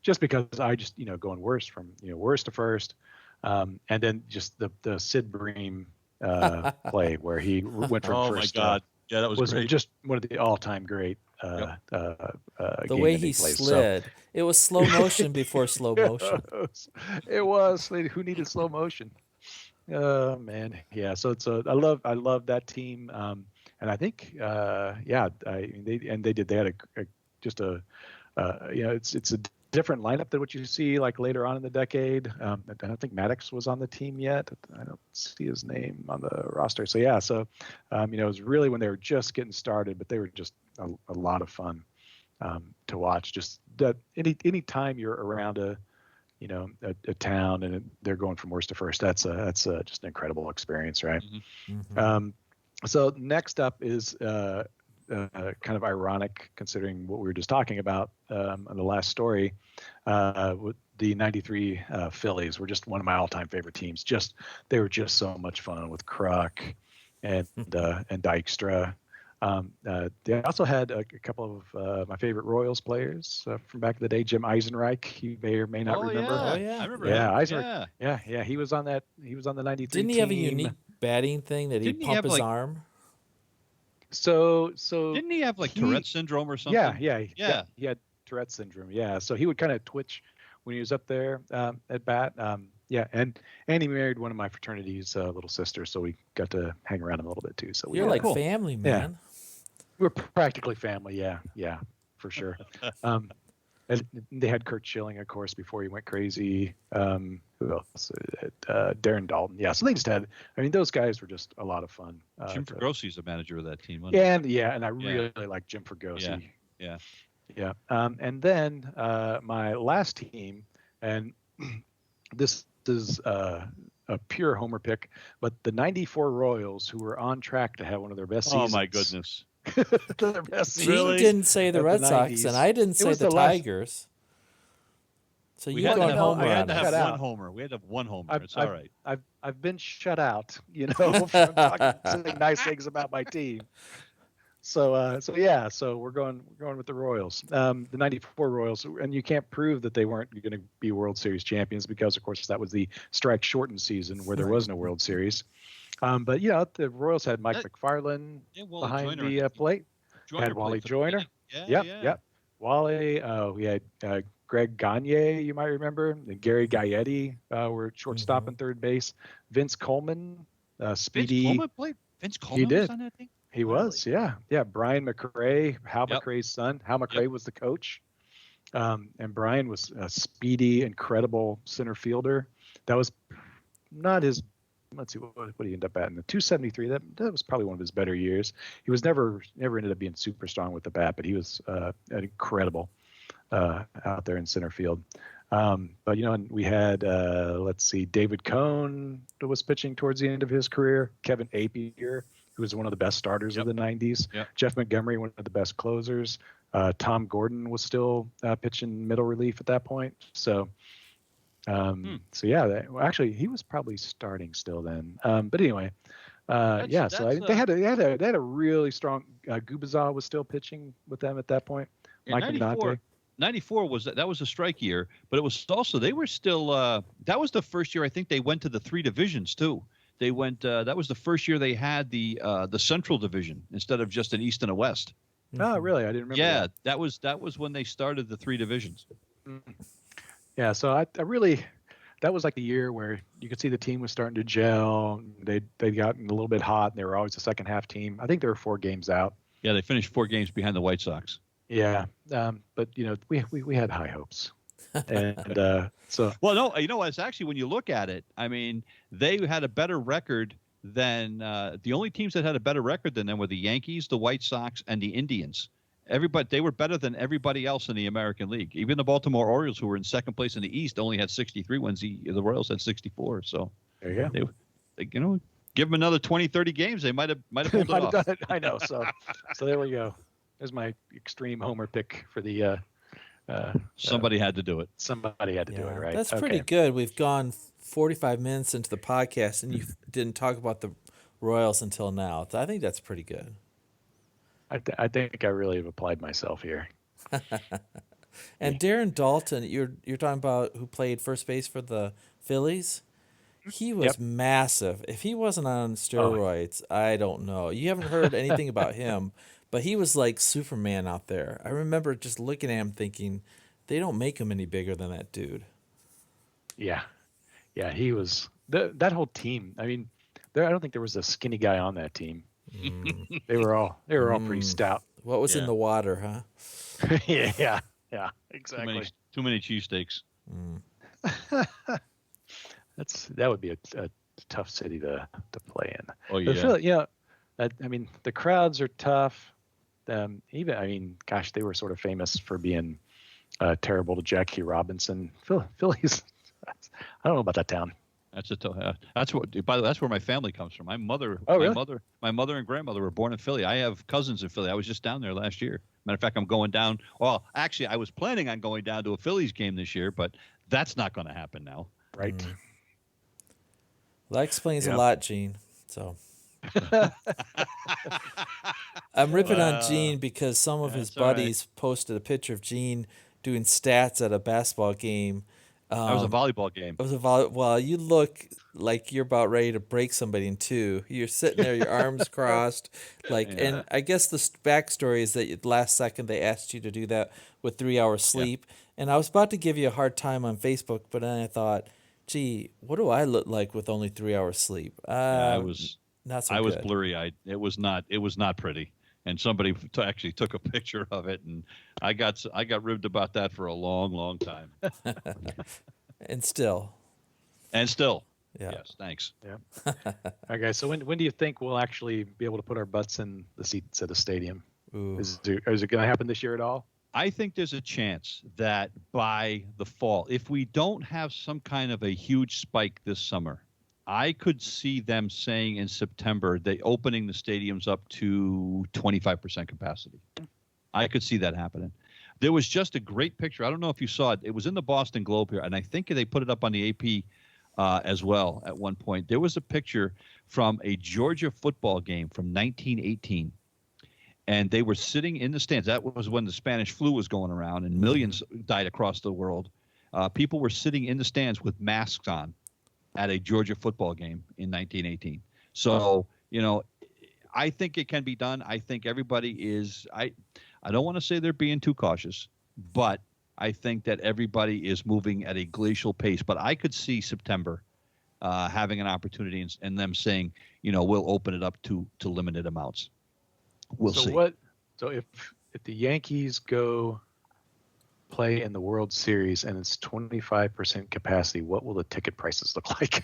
just because I just going worst from worst to first, and then just the Sid Bream play where he went from first. Oh my God! Yeah, that was great. Just one of the all-time great. The way he slid, it was slow motion before slow motion. It was. Who needed slow motion? Oh man, yeah. So I love that team, and I think they had it's a different lineup than what you see like later on in the decade. I don't think Maddox was on the team yet. I don't see his name on the roster. So yeah, it was really when they were just getting started, but they were just a lot of fun to watch. Just that any time you're around a town and they're going from worst to first, that's just an incredible experience, right? So next up is kind of ironic considering what we were just talking about on the last story. With the '93 Phillies were just one of my all-time favorite teams. They were just so much fun with Kruk and Dykstra. They also had a couple of my favorite Royals players from back in the day. Jim Eisenreich, you may or may not remember. Oh yeah, I remember. Yeah, Eisenreich. Yeah, he was on that. He was on the '93 Didn't he have a unique batting thing that he'd pump his arm? So didn't he have Tourette's syndrome or something? Yeah. He had Tourette's syndrome. Yeah, so he would kind of twitch when he was up there at bat. And he married one of my fraternity's little sisters, so we got to hang around him a little bit too. So you're like family, man. Yeah. We're practically family. Yeah, for sure. And they had Kurt Schilling, of course, before he went crazy. Who else? Darren Dalton. Yeah, so they just had. I mean, those guys were just a lot of fun. Jim Fergosi's the manager of that team. And I really like Jim Fergosi. Yeah. And then my last team, and this is a pure homer pick, but the '94 Royals, who were on track to have one of their best seasons. Oh my goodness! Their best Gene season. didn't say the of Red the Sox, 90s. and I didn't say was the the last- Tigers. So We you've had to gone have, homer we had on to us. have Shut one out. homer. We had to have one homer. I've, It's all I've, right. I've been shut out, from talking saying nice things about my team. So we're going with the Royals, the '94 Royals, and you can't prove that they weren't going to be World Series champions because, of course, that was the strike shortened season where there was no World Series. But the Royals had Mike McFarland behind the plate. Had Wally Joyner. Yep. Wally. We had Greg Gagne, you might remember, and Gary Gaetti were shortstop and third base. Vince Coleman, speedy. Vince Coleman played. Vince Coleman He did. was on that team. He was, yeah. Brian McRae, Hal McRae's son. Hal McRae was the coach, and Brian was a speedy, incredible center fielder. That was not his. Let's see, what did he end up at in the 273? That was probably one of his better years. He was never ended up being super strong with the bat, but he was incredible out there in center field. But and we had David Cohn that was pitching towards the end of his career. Kevin Apier, who was one of the best starters of the 90s. Yep. Jeff Montgomery, one of the best closers. Tom Gordon was still pitching middle relief at that point. So actually he was probably starting still then. But anyway, they had a really strong. Gubazah was still pitching with them at that point. Mike Ignante. 94 was a strike year, but it was also they were still. That was the first year I think they went to the 3 divisions too. They went. That was the first year they had the Central Division instead of just an East and a West. Oh, really? I didn't remember. Yeah, that was when they started the 3 divisions. Yeah, so I really, that was like the year where you could see the team was starting to gel. They'd gotten a little bit hot, and they were always a second half team. I think they were 4 games out. Yeah, they finished 4 games behind the White Sox. Yeah, but we had high hopes, and so. Well, no, it's actually when you look at it, I mean, they had a better record than the only teams that had a better record than them were the Yankees, the White Sox, and the Indians. They were better than everybody else in the American League. Even the Baltimore Orioles, who were in second place in the East, only had 63 wins. The Royals had 64. So there you go. Give them another 20, 30 games, they might have pulled it off. Done it. I know. So there we go. There's my extreme homer pick for the. Somebody had to do it. Somebody had to do it, right? That's pretty good. We've gone 45 minutes into the podcast, and you didn't talk about the Royals until now. I think that's pretty good. I think I really have applied myself here. And Darren Dalton, you're talking about who played first base for the Phillies. He was massive. If he wasn't on steroids, I don't know. You haven't heard anything about him, but he was like Superman out there. I remember just looking at him thinking, they don't make him any bigger than that dude. Yeah, he was that whole team. I mean, I don't think there was a skinny guy on that team. They were all pretty stout. What was in the water, huh? yeah, exactly. Too many cheesesteaks. That would be a tough city to play in. Oh yeah. I mean, the crowds are tough. They were sort of famous for being terrible to Jackie Robinson. Philly's. I don't know about that town. That's where my family comes from. My mother and grandmother were born in Philly. I have cousins in Philly. I was just down there last year. Matter of fact, I'm going down. Well, actually, I was planning on going down to a Phillies game this year, but that's not going to happen now. Right. Well, that explains a lot, Gene. So I'm ripping on Gene because some of his buddies posted a picture of Gene doing stats at a basketball game. That was a volleyball game. It was well, you look like you're about ready to break somebody in two. You're sitting there, your arms crossed, and I guess the backstory is that last second they asked you to do that with 3 hours sleep, and I was about to give you a hard time on Facebook, but then I thought, gee, what do I look like with only 3 hours sleep? I was not so I was good. blurry-eyed. It was not pretty. And somebody actually took a picture of it, and I got ribbed about that for a long, long time. And still. Yes, thanks. Yeah. Okay, so when do you think we'll actually be able to put our butts in the seats at the stadium? Ooh. Is it going to happen this year at all? I think there's a chance that by the fall, if we don't have some kind of a huge spike this summer, I could see them saying in September they opening the stadiums up to 25% capacity. I could see that happening. There was just a great picture. I don't know if you saw it. It was in the Boston Globe here, and I think they put it up on the AP as well at one point. There was a picture from a Georgia football game from 1918, and they were sitting in the stands. That was when the Spanish flu was going around, and millions died across the world. People were sitting in the stands with masks on at a Georgia football game in 1918. So, I think it can be done. I think everybody is – I don't want to say they're being too cautious, but I think that everybody is moving at a glacial pace. But I could see September having an opportunity and them saying, we'll open it up to limited amounts. We'll see. So if the Yankees go play in the World Series and it's 25% capacity, what will the ticket prices look like?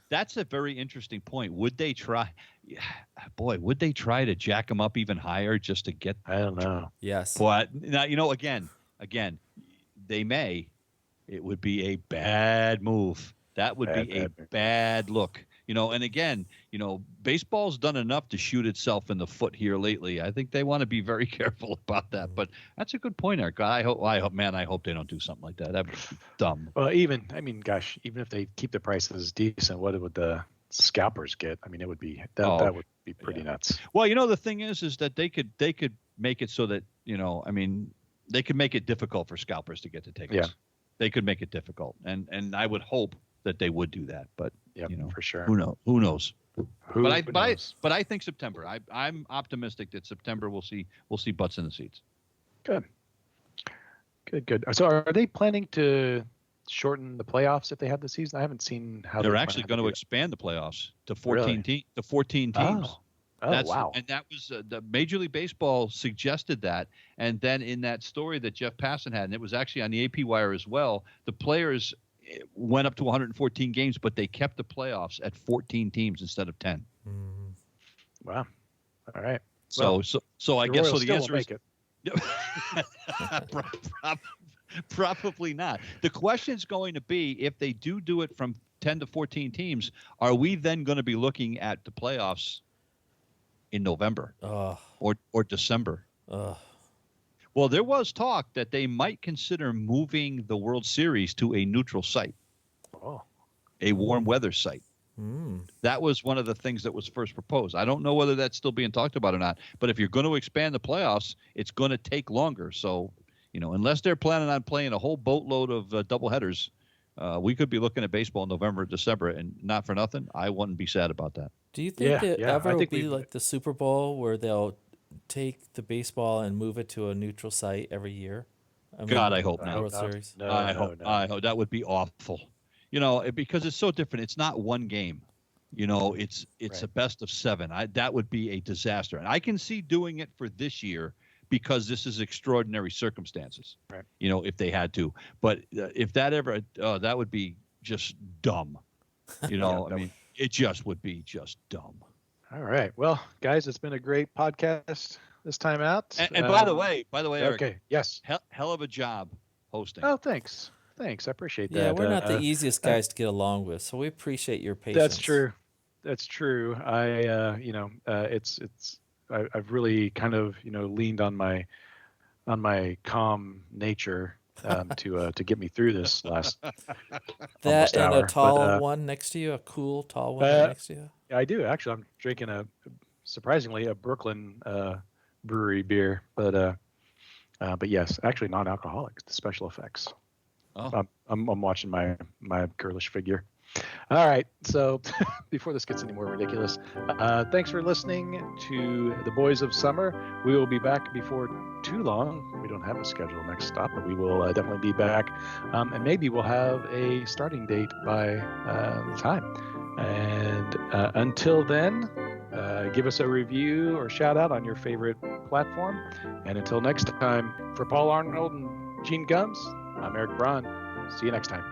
That's a very interesting point. Would they try? Would they try to jack them up even higher just to get? I don't know. Yes. But now, again, they may. It would be a bad move. That would be a bad look. And again, baseball's done enough to shoot itself in the foot here lately. I think they want to be very careful about that. But that's a good point, Eric. I hope they don't do something like that. That'd be dumb. Well, even if they keep the prices decent, what would the scalpers get? I mean, it would be that would be pretty nuts. Well, the thing is that they could make it so that they could make it difficult for scalpers to get the tickets. Yeah. They could make it difficult, and I would hope that they would do that. But for sure. Who knows? Who knows? But I think September. I'm optimistic that September we'll see butts in the seats. Good. So are they planning to shorten the playoffs if they have the season? I haven't seen how they're actually going to expand the playoffs to 14 teams. Oh, wow. And that was the Major League Baseball suggested that. And then in that story that Jeff Passan had, and it was actually on the AP wire as well, the players went up to 114 games, but they kept the playoffs at 14 teams instead of 10. Wow. All right. So I guess the answer is probably not. The question is going to be, if they do it from 10 to 14 teams, are we then going to be looking at the playoffs in November or December? Well, there was talk that they might consider moving the World Series to a neutral site, a warm weather site. That was one of the things that was first proposed. I don't know whether that's still being talked about or not, but if you're going to expand the playoffs, it's going to take longer. So, unless they're planning on playing a whole boatload of doubleheaders, we could be looking at baseball in November, December, and not for nothing, I wouldn't be sad about that. Do you think it ever will be like the Super Bowl where they'll take the baseball and move it to a neutral site every year? I hope not. World Series. No, I hope that would be awful. Because it's so different. It's not one game. It's a best of 7. That would be a disaster. And I can see doing it for this year because this is extraordinary circumstances. Right. If they had to. But if that ever, that would be just dumb. It just would be just dumb. All right. Well, guys, it's been a great podcast this time out. And by the way, Eric, okay. Yes. Hell of a job hosting. Oh, thanks. I appreciate that. Yeah, we're not the easiest guys to get along with, so we appreciate your patience. That's true. I've really kind of leaned on my calm nature to get me through this last that and hour. A tall one next to you, a cool tall one next to you. I do actually. I'm drinking surprisingly a Brooklyn brewery beer, but yes, actually non-alcoholic. The special effects. Oh. I'm watching my girlish figure. All right, so before this gets any more ridiculous, thanks for listening to the Boys of Summer. We will be back before too long. We don't have a schedule next stop, but we will definitely be back, and maybe we'll have a starting date by the time. And until then, give us a review or shout out on your favorite platform. And until next time, for Paul Arnold and Gene Gumbs, I'm Eric Braun. See you next time.